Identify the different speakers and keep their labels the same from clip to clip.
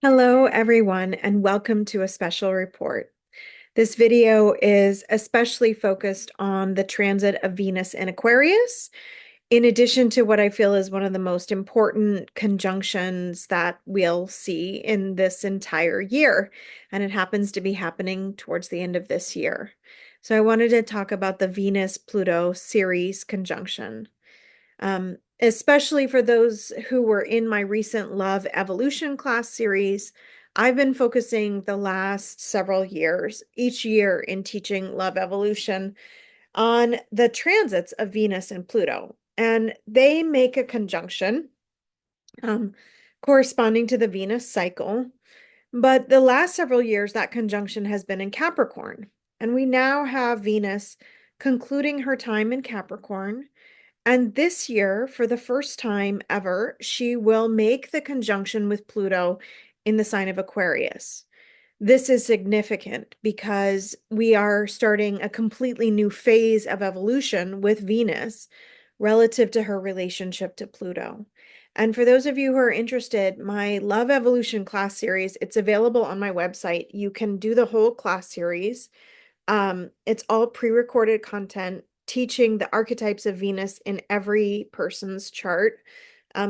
Speaker 1: Hello, everyone, and welcome to a special report. This video is especially focused on the transit of Venus in Aquarius, in addition to what I feel is one of the most important conjunctions that we'll see in this entire year. And it happens to be happening towards the end of this year. So I wanted to talk about the Venus Pluto Ceres conjunction. Especially for those who were in my recent Love Evolution class series, I've been focusing the last several years, each year in teaching Love Evolution on the transits of Venus and Pluto. And they make a conjunction um, corresponding to the Venus cycle. But the last several years, that conjunction has been in Capricorn. And we now have Venus concluding her time in Capricorn. And this year, for the first time ever, she will make the conjunction with Pluto in the sign of Aquarius. This is significant because we are starting a completely new phase of evolution with Venus relative to her relationship to Pluto. And for those of you who are interested, my Love Evolution class series, it's available on my website. You can do the whole class series. It's all pre-recorded content teaching the archetypes of Venus in every person's chart,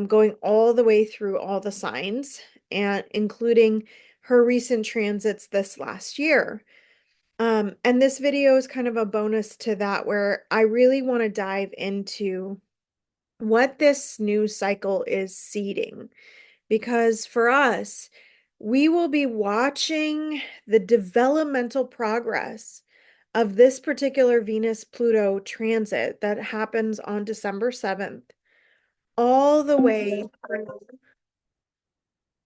Speaker 1: going all the way through all the signs and including her recent transits this last year. And this video is kind of a bonus to that, where I really want to dive into what this new cycle is seeding. Because for us, we will be watching the developmental progress of this particular Venus-Pluto transit that happens on December 7th, all the way through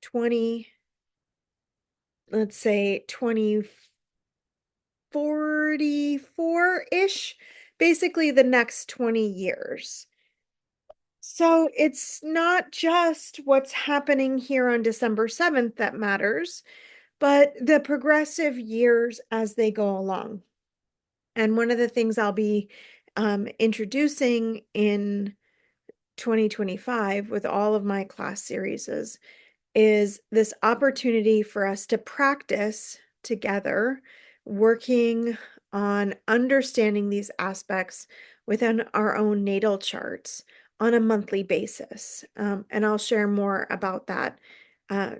Speaker 1: 20, let's say 2044-ish, basically the next 20 years. So it's not just what's happening here on December 7th that matters, but the progressive years as they go along. And one of the things I'll be introducing in 2025 with all of my class series is this opportunity for us to practice together, working on understanding these aspects within our own natal charts on a monthly basis. And I'll share more about that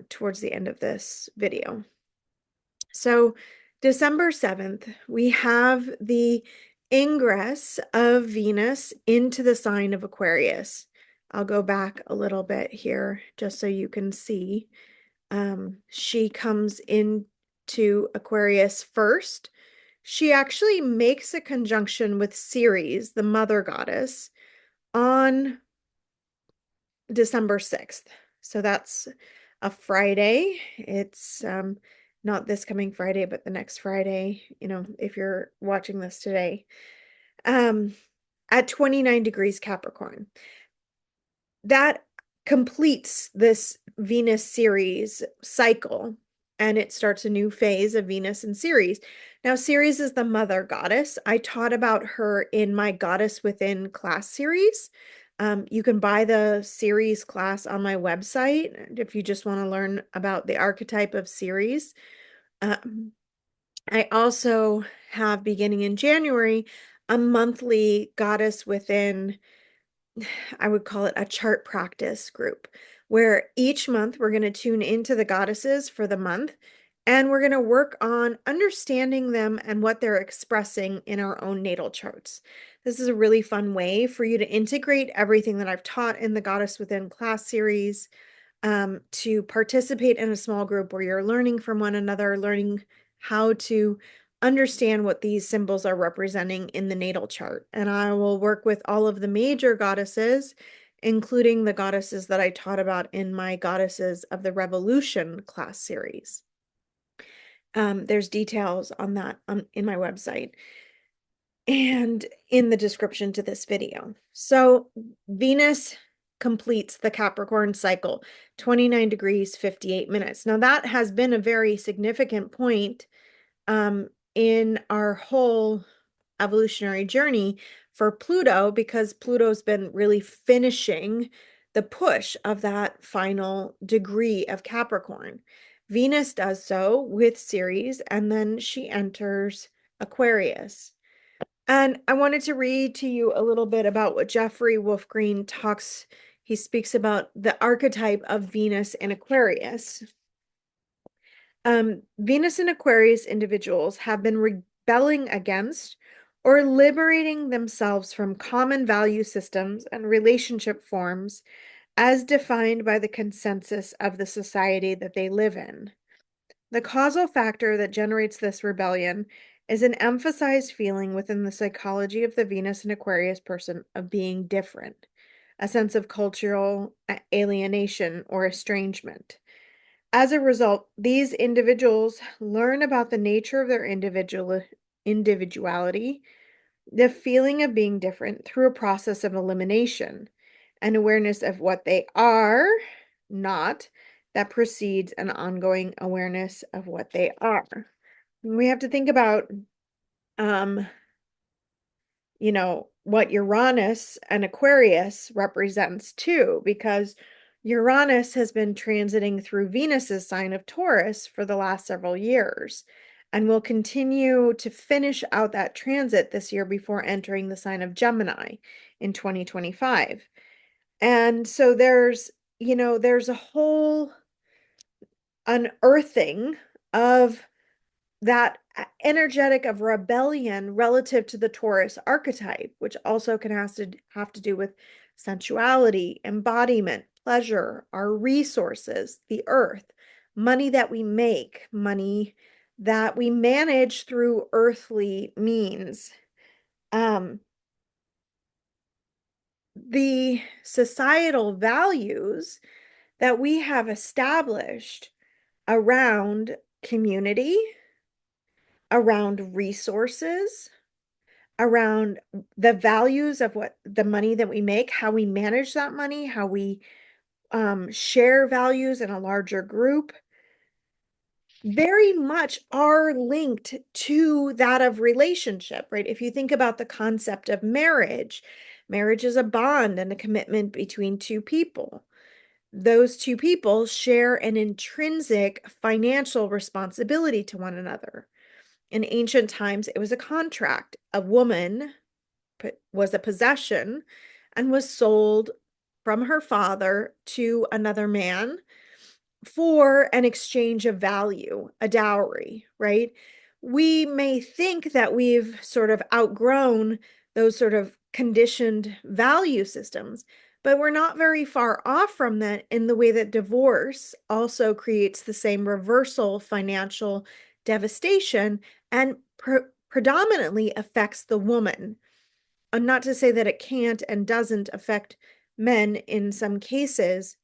Speaker 1: towards the end of this video. So December 7th, we have the ingress of Venus into the sign of Aquarius. I'll go back a little bit here just so you can see. She comes into Aquarius first. She actually makes a conjunction with Ceres, the mother goddess, on December 6th. So that's a Friday. It's not this coming Friday, but the next Friday, if you're watching this today, at 29 degrees Capricorn. That completes this Venus Ceres cycle, and it starts a new phase of Venus and Ceres. Now, Ceres is the mother goddess. I taught about her in my Goddess Within class series. You can buy the Ceres class on my website if you just want to learn about the archetype of Ceres. I also have, beginning in January, a monthly Goddess Within, I would call it a chart practice group, where each month we're going to tune into the goddesses for the month, and we're going to work on understanding them and what they're expressing in our own natal charts. This is a really fun way for you to integrate everything that I've taught in the Goddess Within class series, to participate in a small group where you're learning from one another, learning how to understand what these symbols are representing in the natal chart. And I will work with all of the major goddesses, including the goddesses that I taught about in my Goddesses of the Revolution class series. There's details on that in my website and in the description to this video. So Venus completes the Capricorn cycle, 29 degrees, 58 minutes. Now that has been a very significant point in our whole evolutionary journey for Pluto, because Pluto's been really finishing the push of that final degree of Capricorn. Venus does so with Ceres, and then she enters Aquarius. And I wanted to read to you a little bit about what Jeffrey Wolf Green talks. He speaks about the archetype of Venus in Aquarius. Venus and Aquarius individuals have been rebelling against or liberating themselves from common value systems and relationship forms as defined by the consensus of the society that they live in. The causal factor that generates this rebellion is an emphasized feeling within the psychology of the Venus and Aquarius person of being different, a sense of cultural alienation or estrangement. As a result, these individuals learn about the nature of their individuality, the feeling of being different through a process of elimination, an awareness of what they are not that precedes an ongoing awareness of what they are. We have to think about um what Uranus and Aquarius represents too, because Uranus has been transiting through Venus's sign of Taurus for the last several years and will continue to finish out that transit this year before entering the sign of Gemini in 2025. And so there's a whole unearthing of that energetic of rebellion relative to the Taurus archetype, which also can have to do with sensuality, embodiment, pleasure, our resources, the earth, money that we make, money that we manage through earthly means. The societal values that we have established around community, around resources, around the values of what the money that we make, how we manage that money, how we share values in a larger group, very much are linked to that of relationship, right? If you think about the concept of marriage, marriage is a bond and a commitment between two people. Those two people share an intrinsic financial responsibility to one another. In ancient times, it was a contract. A woman was a possession and was sold from her father to another man for an exchange of value, a dowry, right? We may think that we've sort of outgrown those sort of conditioned value systems, but we're not very far off from that in the way that divorce also creates the same reversal financial devastation and predominantly affects the woman. Not to say that it can't and doesn't affect men in some cases,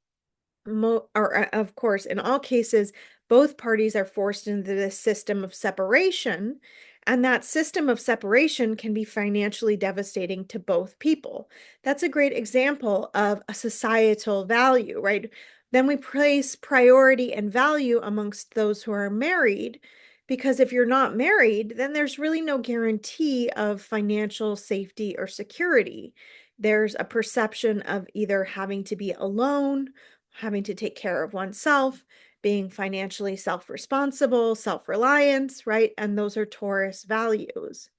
Speaker 1: of course, in all cases, both parties are forced into this system of separation, and that system of separation can be financially devastating to both people. That's a great example of a societal value, right? Then we place priority and value amongst those who are married, because if you're not married, then there's really no guarantee of financial safety or security. There's a perception of either having to be alone, having to take care of oneself, being financially self-responsible, self-reliance, right? And those are Taurus values.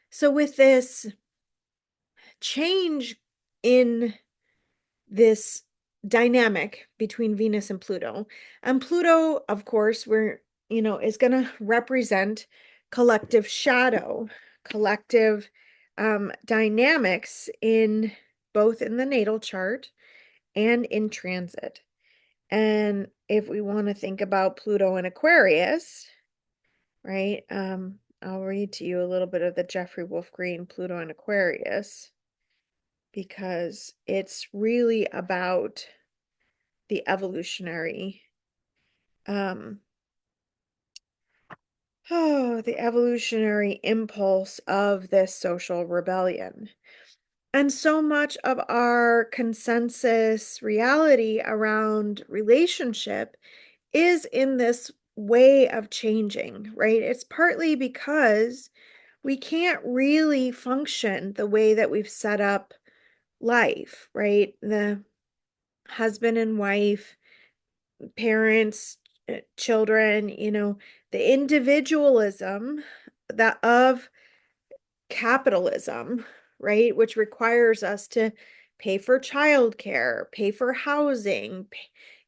Speaker 1: So with this change in this dynamic between Venus and Pluto, of course, is going to represent collective shadow, collective dynamics in both in the natal chart and in transit. And if we want to think about Pluto and Aquarius, right? I'll read to you a little bit of the Jeffrey Wolf Green Pluto and Aquarius, because it's really about the evolutionary um the evolutionary impulse of this social rebellion. And so much of our consensus reality around relationship is in this way of changing, right? It's partly because we can't really function the way that we've set up life, right? The husband and wife, parents, children, the individualism that of capitalism, right? Which requires us to pay for childcare, pay for housing,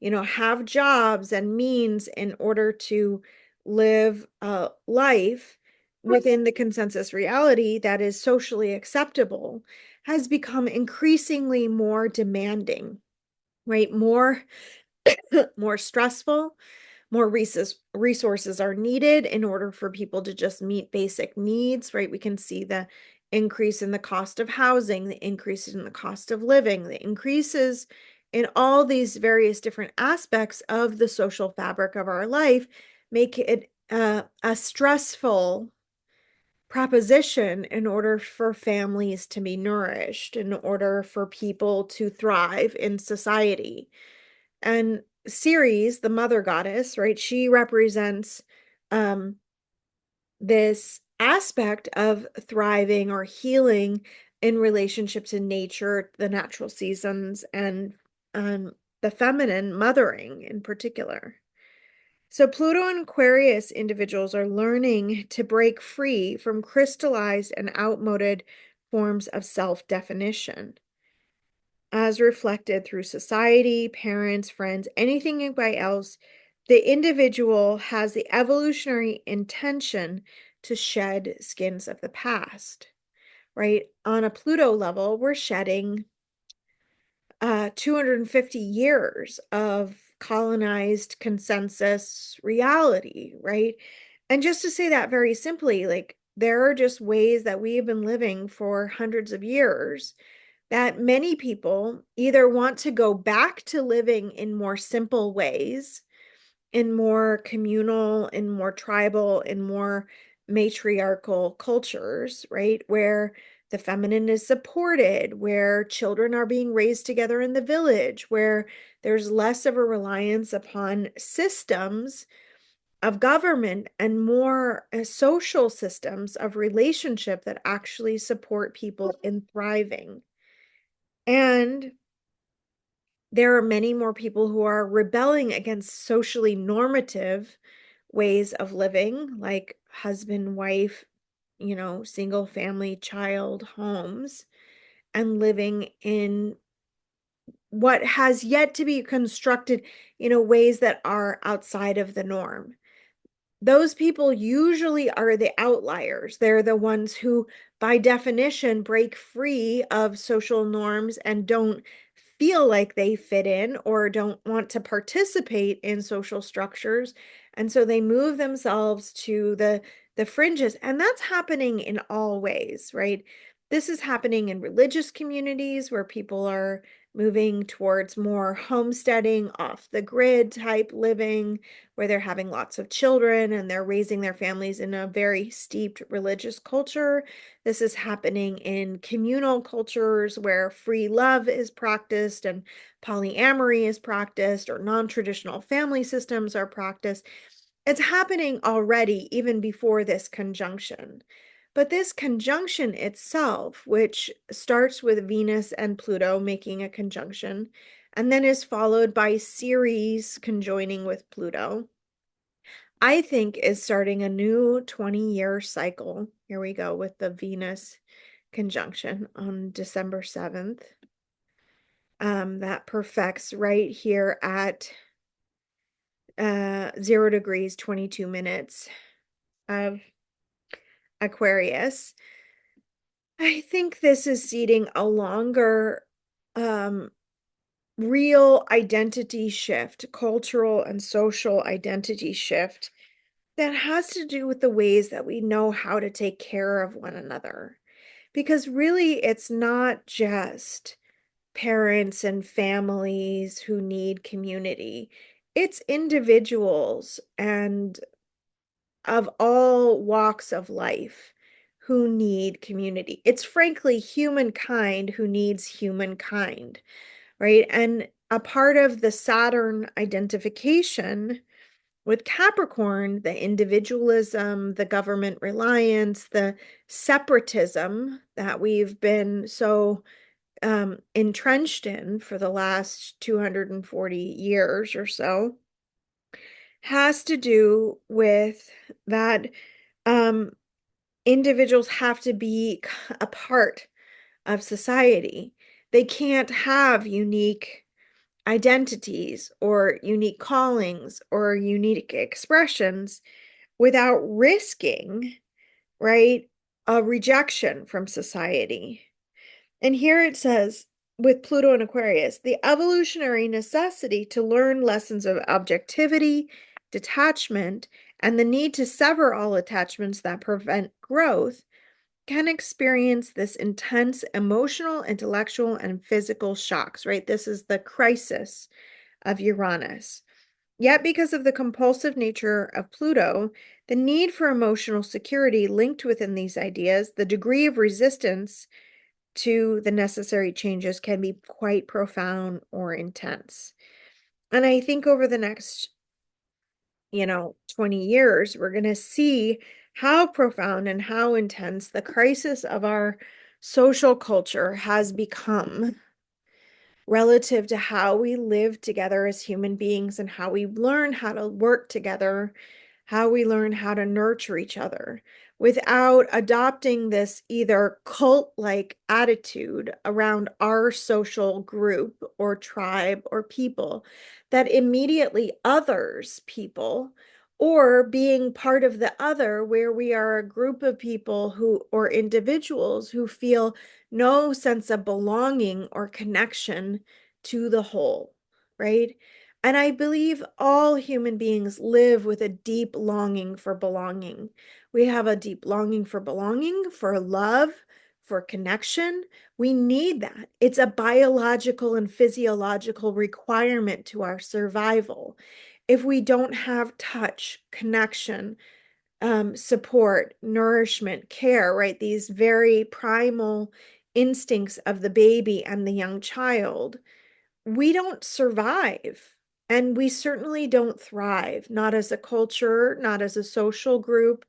Speaker 1: have jobs and means in order to live a life within the consensus reality that is socially acceptable, has become increasingly more demanding, right? More stressful, more resources are needed in order for people to just meet basic needs, right? We can see the increase in the cost of housing, the increase in the cost of living, the increases in all these various different aspects of the social fabric of our life make it a stressful proposition in order for families to be nourished, in order for people to thrive in society. And Ceres, the mother goddess, right? She represents um, this aspect of thriving or healing in relationship to nature, the natural seasons, and um, the feminine mothering in particular. So Pluto and Aquarius individuals are learning to break free from crystallized and outmoded forms of self-definition as reflected through society, parents, friends, anything anybody else. The individual has the evolutionary intention to shed skins of the past, right? On a Pluto level, we're shedding 250 years of colonized consensus reality, right? And just to say that very simply, like there are just ways that we have been living for hundreds of years that many people either want to go back to living in more simple ways, in more communal, in more tribal, in more matriarchal cultures, right? Where the feminine is supported, where children are being raised together in the village, where there's less of a reliance upon systems of government and more social systems of relationship that actually support people in thriving. And there are many more people who are rebelling against socially normative ways of living, like husband, wife, single family, child homes, and living in what has yet to be constructed, ways that are outside of the norm. Those people usually are the outliers. They're the ones who, by definition, break free of social norms and don't feel like they fit in or don't want to participate in social structures. And so they move themselves to the fringes. And that's happening in all ways, right? This is happening in religious communities where people are moving towards more homesteading, off the grid type living, where they're having lots of children and they're raising their families in a very steeped religious culture. This is happening in communal cultures where free love is practiced and polyamory is practiced, or non-traditional family systems are practiced. It's happening already even before this conjunction. But this conjunction itself, which starts with Venus and Pluto making a conjunction, and then is followed by Ceres conjoining with Pluto, I think is starting a new 20-year cycle. Here we go with the Venus conjunction on December 7th. That perfects right here at 0 degrees, 22 minutes of Aquarius. I think this is seeding a longer, real identity shift, cultural and social identity shift that has to do with the ways that we know how to take care of one another. Because really, it's not just parents and families who need community, it's individuals and of all walks of life who need community. It's frankly humankind who needs humankind, right? And a part of the Saturn identification with Capricorn, the individualism, the government reliance, the separatism that we've been so entrenched in for the last 240 years or so, has to do with that um, individuals have to be a part of society. They can't have unique identities or unique callings or unique expressions without risking, right, a rejection from society. And here it says, with Pluto and Aquarius, the evolutionary necessity to learn lessons of objectivity, detachment, and the need to sever all attachments that prevent growth can experience this intense emotional, intellectual, and physical shocks, right? This is the crisis of Uranus. Yet, because of the compulsive nature of Pluto, the need for emotional security linked within these ideas, the degree of resistance to the necessary changes can be quite profound or intense. And I think over the next, 20 years, we're going to see how profound and how intense the crisis of our social culture has become relative to how we live together as human beings and how we learn how to work together, how we learn how to nurture each other without adopting this either cult-like attitude around our social group or tribe or people that immediately others people, or being part of the other where we are a group of people who or individuals who feel no sense of belonging or connection to the whole, right? And I believe all human beings live with a deep longing for belonging. We have a deep longing for belonging, for love, for connection. We need that. It's a biological and physiological requirement to our survival. If we don't have touch, connection, support, nourishment, care, right? These very primal instincts of the baby and the young child, we don't survive. And we certainly don't thrive, not as a culture, not as a social group,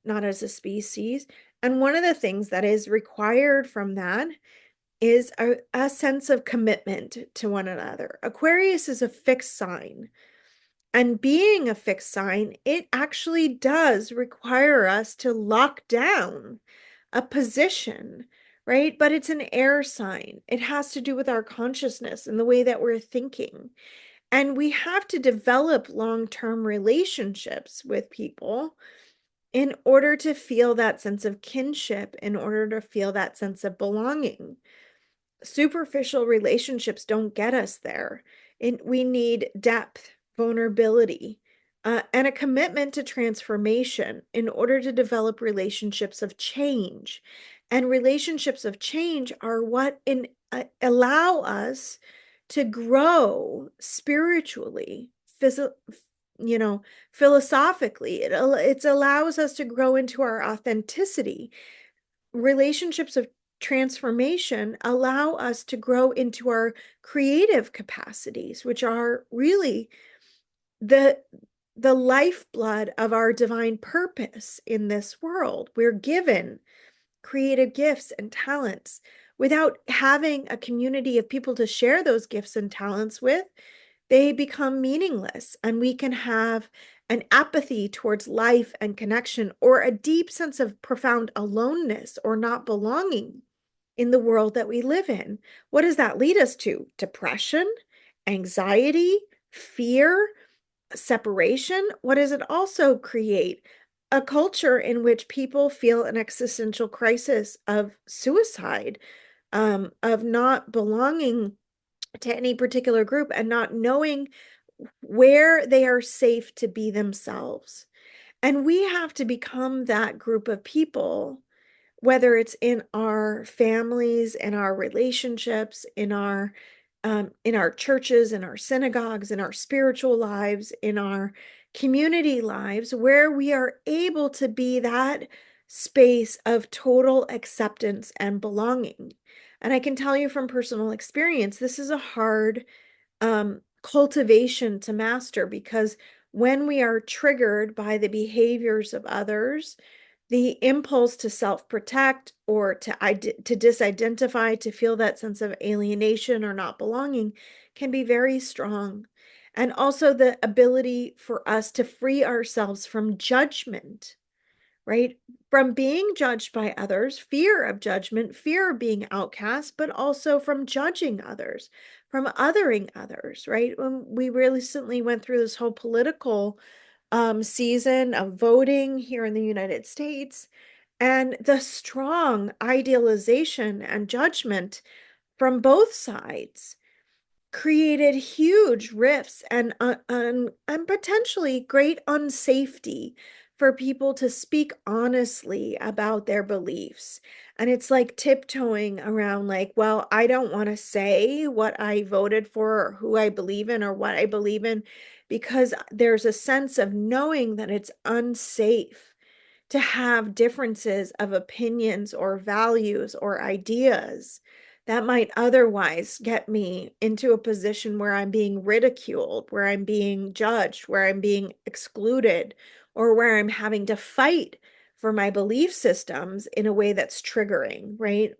Speaker 1: not as a species. And one of the things that is required from that is a sense of commitment to one another. Aquarius is a fixed sign. And being a fixed sign, it actually does require us to lock down a position, right? But it's an air sign. It has to do with our consciousness and the way that we're thinking. And we have to develop long-term relationships with people in order to feel that sense of kinship, in order to feel that sense of belonging. Superficial relationships don't get us there. We need depth, vulnerability, and a commitment to transformation in order to develop relationships of change. And relationships of change are what allow us to grow spiritually, you know, philosophically. It allows us to grow into our authenticity. Relationships of transformation allow us to grow into our creative capacities, which are really the the lifeblood of our divine purpose in this world. We're given creative gifts and talents. Without having a community of people to share those gifts and talents with, they become meaningless, and we can have an apathy towards life and connection, or a deep sense of profound aloneness or not belonging in the world that we live in. What does that lead us to? Depression, anxiety, fear, separation. What does it also create? A culture in which people feel an existential crisis of suicide, of not belonging to any particular group and not knowing where they are safe to be themselves. And we have to become that group of people, whether it's in our families, in our relationships, in our churches, in our synagogues, in our spiritual lives, in our community lives, where we are able to be that space of total acceptance and belonging. And I can tell you from personal experience, this is a hard cultivation to master, because when we are triggered by the behaviors of others, the impulse to self-protect or to disidentify, to feel that sense of alienation or not belonging, can be very strong. and also the ability for us to free ourselves from judgment, right? From being judged by others, fear of judgment, fear of being outcast, but also from judging others, from othering others, right? When we recently went through this whole political season of voting here in the United States, and the strong idealization and judgment from both sides created huge rifts and potentially great unsafety for people to speak honestly about their beliefs. And it's like tiptoeing around, like, well, I don't want to say what I voted for or who I believe in or what I believe in, because there's a sense of knowing that it's unsafe to have differences of opinions or values or ideas that might otherwise get me into a position where I'm being ridiculed, where I'm being judged, where I'm being excluded, or where I'm having to fight for my belief systems in a way that's triggering, right?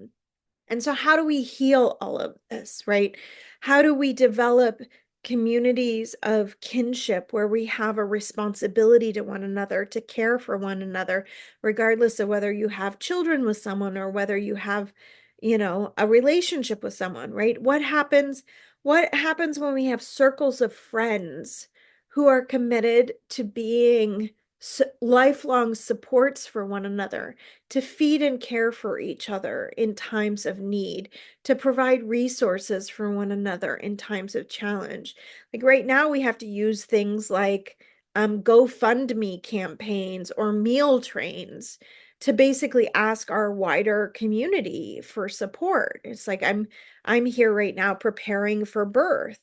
Speaker 1: And so, how do we heal all of this, right? How do we develop communities of kinship where we have a responsibility to one another, to care for one another, regardless of whether you have children with someone or whether you have, a relationship with someone, right? What happens when we have circles of friends who are committed to being lifelong supports for one another, to feed and care for each other in times of need, to provide resources for one another in times of challenge? Like right now, we have to use things like GoFundMe campaigns or meal trains to basically ask our wider community for support. It's like I'm here right now preparing for birth.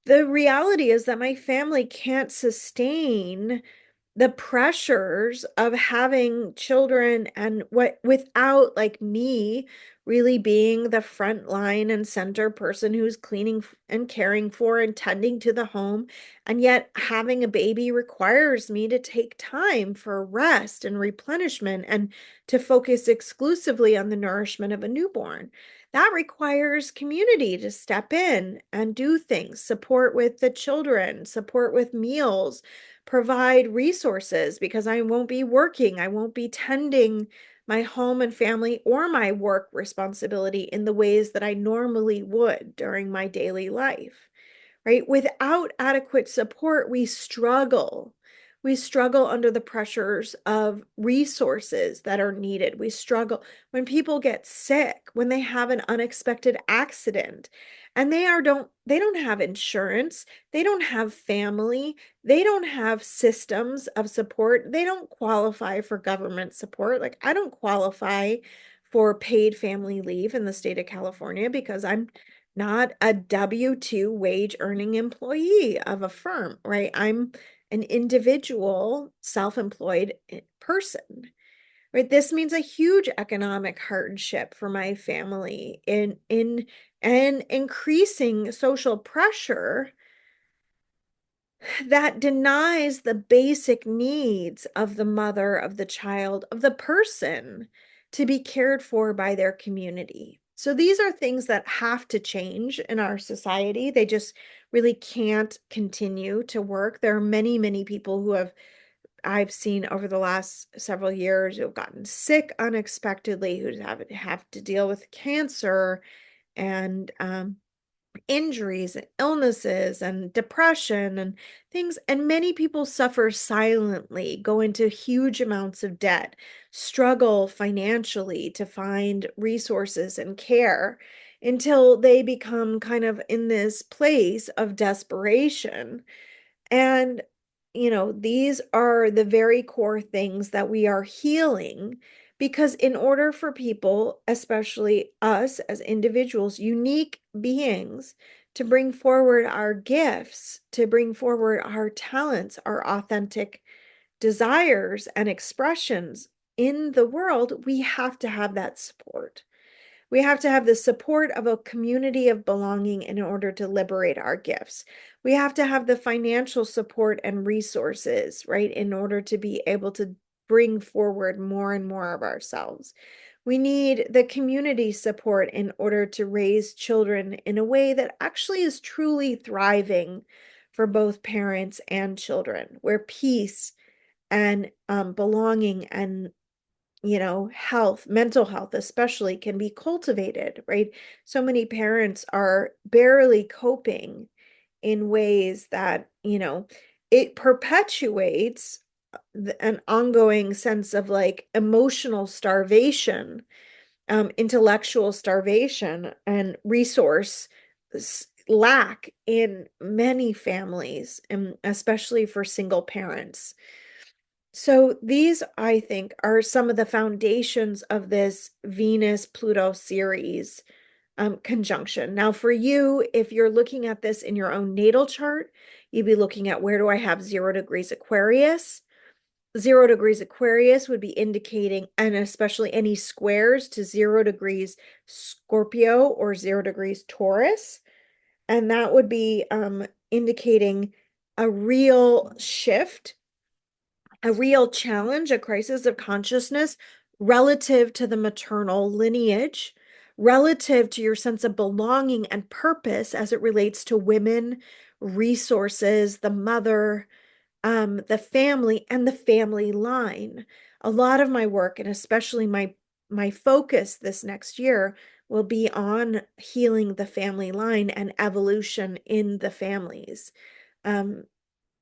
Speaker 1: The reality is that my family can't sustain the pressures of having children and what without like me really being the front line and center person who's cleaning and caring for and tending to the home. And yet having a baby requires me to take time for rest and replenishment and to focus exclusively on the nourishment of a newborn. That requires community to step in and do things, support with the children, support with meals, provide resources, because I won't be working. I won't be tending my home and family or my work responsibility in the ways that I normally would during my daily life, right? Without adequate support, we struggle. We struggle under the pressures of resources that are needed. We struggle when people get sick, when they have an unexpected accident, and they don't have insurance, they don't have family, they don't have systems of support. They don't qualify for government support. Like I don't qualify for paid family leave in the state of California because I'm not a W-2 wage earning employee of a firm, right? I'm an individual self-employed person, right? This means a huge economic hardship for my family in and increasing social pressure that denies the basic needs of the mother, of the child, of the person to be cared for by their community. So these are things that have to change in our society. They just really can't continue to work. There are many, many people I've seen over the last several years who have gotten sick unexpectedly, who have to deal with cancer and injuries and illnesses and depression and things. And many people suffer silently, go into huge amounts of debt, struggle financially to find resources and care until they become kind of in this place of desperation. And, these are the very core things that we are healing, because in order for people, especially us as individuals, unique beings, to bring forward our gifts, to bring forward our talents, our authentic desires and expressions in the world, we have to have that support. We have to have the support of a community of belonging in order to liberate our gifts. We have to have the financial support and resources, right, in order to be able to bring forward more and more of ourselves. We need the community support in order to raise children in a way that actually is truly thriving for both parents and children, where peace and belonging and health, mental health especially, can be cultivated, right? So many parents are barely coping in ways that, it perpetuates an ongoing sense of like emotional starvation, intellectual starvation, and resource lack in many families, and especially for single parents. So these, I think, are some of the foundations of this Venus Pluto series conjunction. Now, for you, if you're looking at this in your own natal chart, you'd be looking at, where do I have 0 degrees Aquarius? 0 degrees Aquarius would be indicating, and especially any squares to 0 degrees Scorpio or 0 degrees Taurus. And that would be indicating a real shift, a real challenge, a crisis of consciousness relative to the maternal lineage, relative to your sense of belonging and purpose as it relates to women, resources, the mother, the family, and the family line. A lot of my work, and especially my focus this next year, will be on healing the family line and evolution in the families. And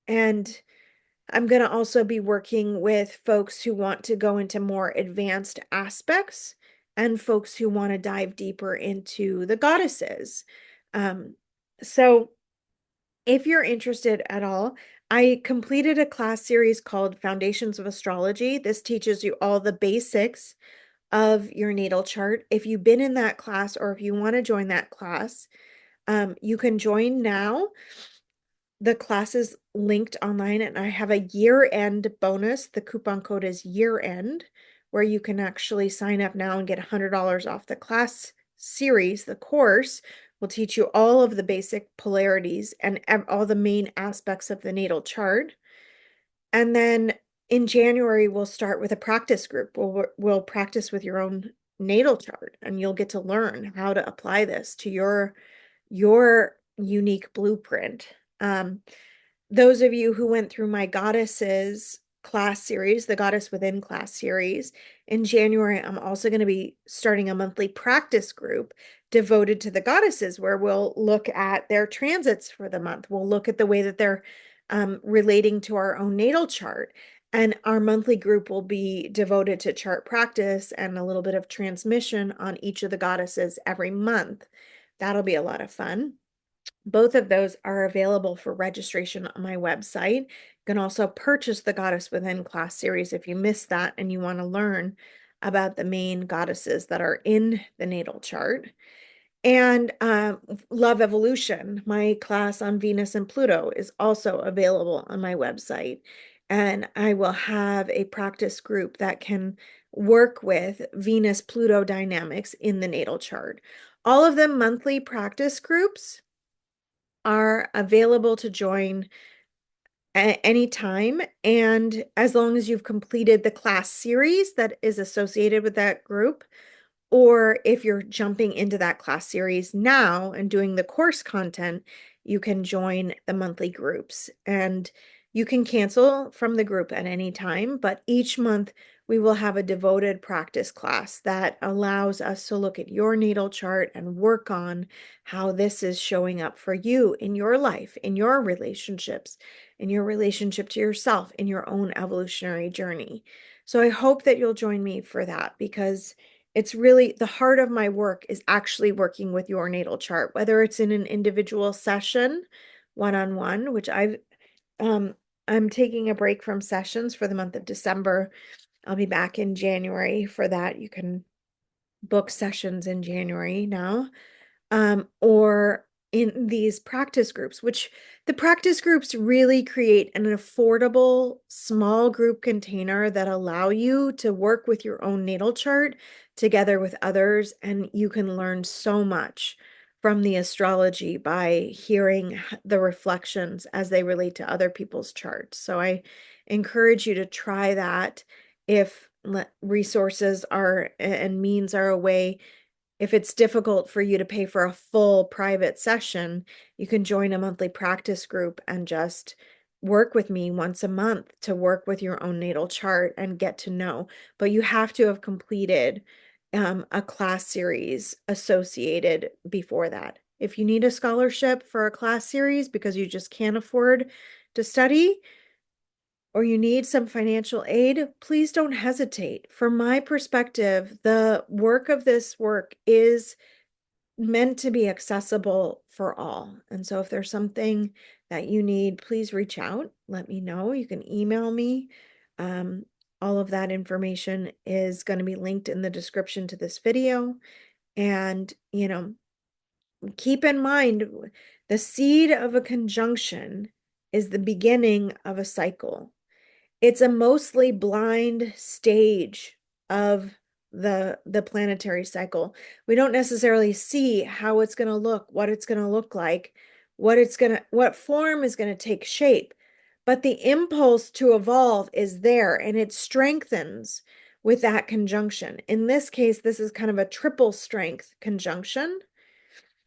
Speaker 1: I'm going to also be working with folks who want to go into more advanced aspects and folks who want to dive deeper into the goddesses. So if you're interested at all, I completed a class series called Foundations of Astrology. This teaches you all the basics of your natal chart. If you've been in that class or if you want to join that class, you can join now. The class is linked online, and I have a year-end bonus. The coupon code is year-end, where you can actually sign up now and get $100 off the class series. The course will teach you all of the basic polarities and all the main aspects of the natal chart. And then in January, we'll start with a practice group. We'll practice with your own natal chart, and you'll get to learn how to apply this to your unique blueprint. Those of you who went through my goddesses class series, the Goddess Within class series, in January, I'm also going to be starting a monthly practice group devoted to the goddesses, where we'll look at their transits for the month. We'll look at the way that they're relating to our own natal chart. And our monthly group will be devoted to chart practice and a little bit of transmission on each of the goddesses every month. That'll be a lot of fun. Both of those are available for registration on my website. You can also purchase the Goddess Within class series if you missed that and you want to learn about the main goddesses that are in the natal chart. And Love Evolution, my class on Venus and Pluto, is also available on my website. And I will have a practice group that can work with Venus Pluto dynamics in the natal chart. All of them monthly practice groups are available to join at any time, and as long as you've completed the class series that is associated with that group, or if you're jumping into that class series now and doing the course content, you can join the monthly groups. And you can cancel from the group at any time, but each month we will have a devoted practice class that allows us to look at your natal chart and work on how this is showing up for you in your life, in your relationships, in your relationship to yourself, in your own evolutionary journey. So I hope that you'll join me for that, because it's really the heart of my work is actually working with your natal chart, whether it's in an individual session, one-on-one, which I'm taking a break from sessions for the month of December. I'll be back in January for that. You can book sessions in January now, or in these practice groups, which the practice groups really create an affordable small group container that allow you to work with your own natal chart together with others. And you can learn so much from the astrology by hearing the reflections as they relate to other people's charts. So I encourage you to try that if resources are and means are a way. if it's difficult for you to pay for a full private session, you can join a monthly practice group and just work with me once a month to work with your own natal chart and get to know. But you have to have completed a class series associated before that. If you need a scholarship for a class series because you just can't afford to study, or you need some financial aid, please don't hesitate. From my perspective, the work of this work is meant to be accessible for all. And so if there's something that you need, please reach out. Let me know. You can email me. Um, all of that information is going to be linked in the description to this video. And, keep in mind the seed of a conjunction is the beginning of a cycle. It's a mostly blind stage of the planetary cycle. We don't necessarily see how it's going to look, what it's going to look like, what form is going to take shape. But the impulse to evolve is there, and it strengthens with that conjunction. In this case, this is kind of a triple strength conjunction.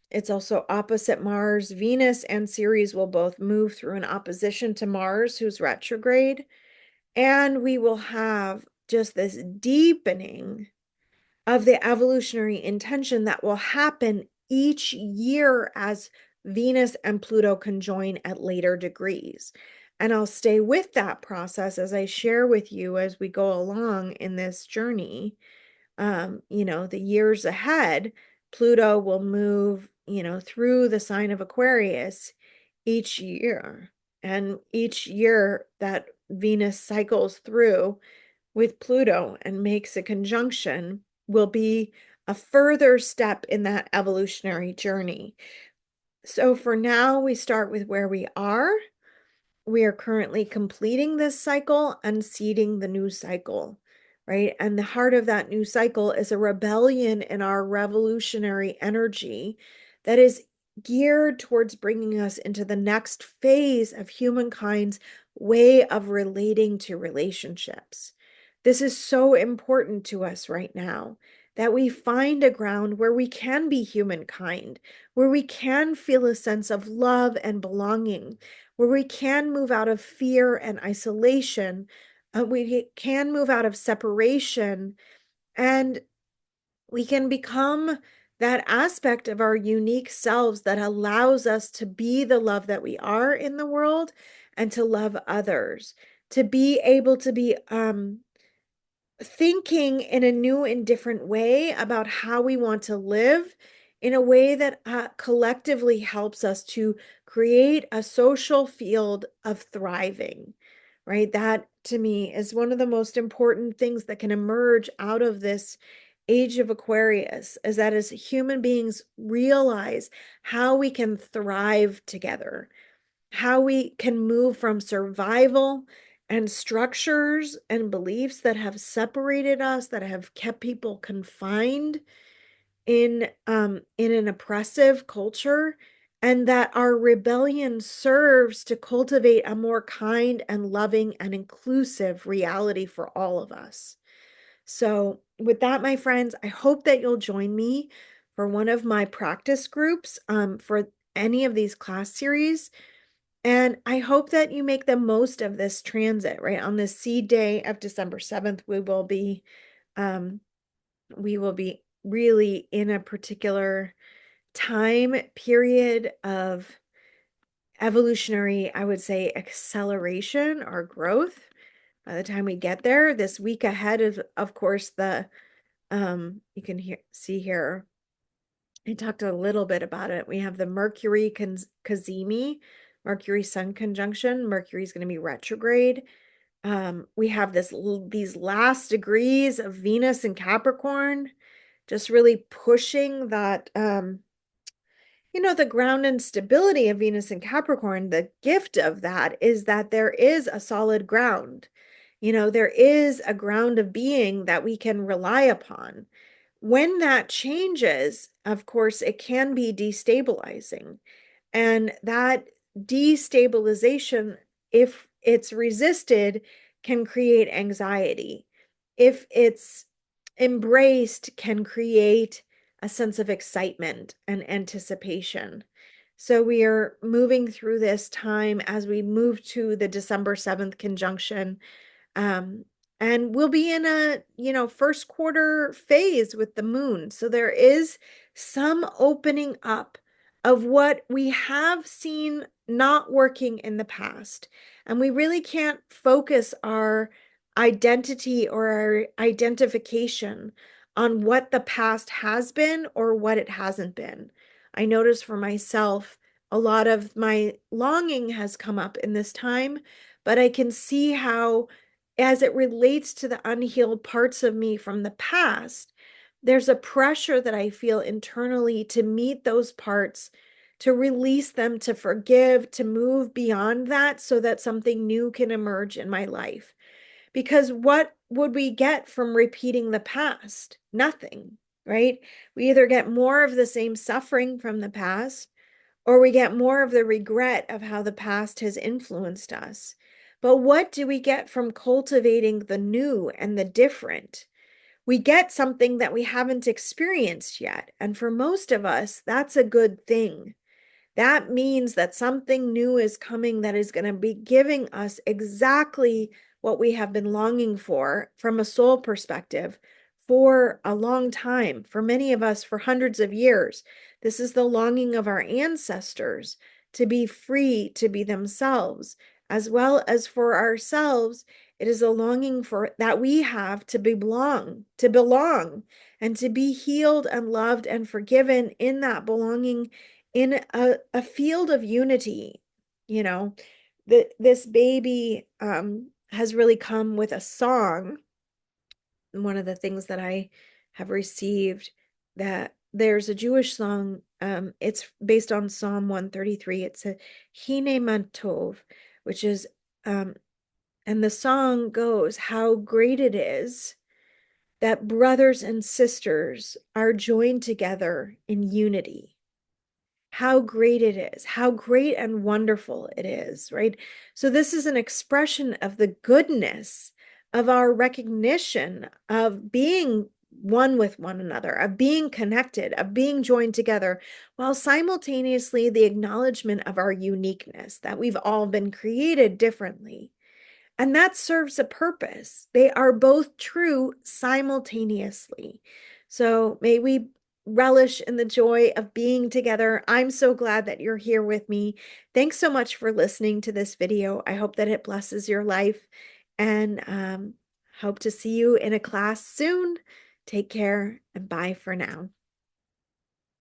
Speaker 1: It's also opposite Mars. Venus and Ceres will both move through an opposition to Mars, who's retrograde. And we will have just this deepening of the evolutionary intention that will happen each year as Venus and Pluto conjoin at later degrees. And I'll stay with that process as I share with you as we go along in this journey. The years ahead, Pluto will move, through the sign of Aquarius each year. And each year that Venus cycles through with Pluto and makes a conjunction will be a further step in that evolutionary journey. So for now, we start with where we are. We are currently completing this cycle and seeding the new cycle, right? And the heart of that new cycle is a rebellion in our revolutionary energy that is geared towards bringing us into the next phase of humankind's way of relating to relationships. This is so important to us right now that we find a ground where we can be humankind, where we can feel a sense of love and belonging, where we can move out of fear and isolation. We can move out of separation, and we can become that aspect of our unique selves that allows us to be the love that we are in the world and to love others, to be able to be thinking in a new and different way about how we want to live in a way that collectively helps us to create a social field of thriving, right? That to me is one of the most important things that can emerge out of this age of Aquarius, is that as human beings realize how we can thrive together, how we can move from survival and structures and beliefs that have separated us, that have kept people confined in an oppressive culture, and that our rebellion serves to cultivate a more kind and loving and inclusive reality for all of us. So with that, my friends, I hope that you'll join me for one of my practice groups for any of these class series. And I hope that you make the most of this transit, right? On this seed day of December 7th, um, we will be really in a particular time period of evolutionary, I would say, acceleration or growth. By the time we get there, this week ahead is, of course, you can see here, I talked a little bit about it. We have the Mercury Cazimi, Mercury Sun conjunction. Mercury is going to be retrograde. We have these last degrees of Venus and Capricorn, just really pushing that, the ground and stability of Venus and Capricorn. The gift of that is that there is a solid ground. There is a ground of being that we can rely upon. When that changes, of course, it can be destabilizing. And that destabilization, if it's resisted, can create anxiety. If it's embraced, can create a sense of excitement and anticipation. So we are moving through this time as we move to the December 7th conjunction. Um, and we'll be in a, first quarter phase with the moon. So there is some opening up of what we have seen not working in the past. And we really can't focus our identity or our identification on what the past has been or what it hasn't been. I notice for myself, a lot of my longing has come up in this time, but I can see how, as it relates to the unhealed parts of me from the past, there's a pressure that I feel internally to meet those parts, to release them, to forgive, to move beyond that so that something new can emerge in my life. Because what would we get from repeating the past? Nothing, right? We either get more of the same suffering from the past, or we get more of the regret of how the past has influenced us. But what do we get from cultivating the new and the different? We get something that we haven't experienced yet. And for most of us, that's a good thing. That means that something new is coming that is going to be giving us exactly what we have been longing for from a soul perspective for a long time, for many of us, for hundreds of years. This is the longing of our ancestors to be free, to be themselves, as well as for ourselves. It is a longing for that we have to belong, and to be healed and loved and forgiven in that belonging, in a field of unity. This baby has really come with a song. One of the things that I have received, that there's a Jewish song, it's based on Psalm 133. It's a Hine Mantov, which is, and the song goes, how great it is that brothers and sisters are joined together in unity. How great it is, how great and wonderful it is, right? So this is an expression of the goodness of our recognition of being one with one another, of being connected, of being joined together, while simultaneously the acknowledgement of our uniqueness, that we've all been created differently. And that serves a purpose. They are both true simultaneously. So may we relish in the joy of being together. I'm so glad that you're here with me. Thanks so much for listening to this video. I hope that it blesses your life, and hope to see you in a class soon. Take care and bye for now.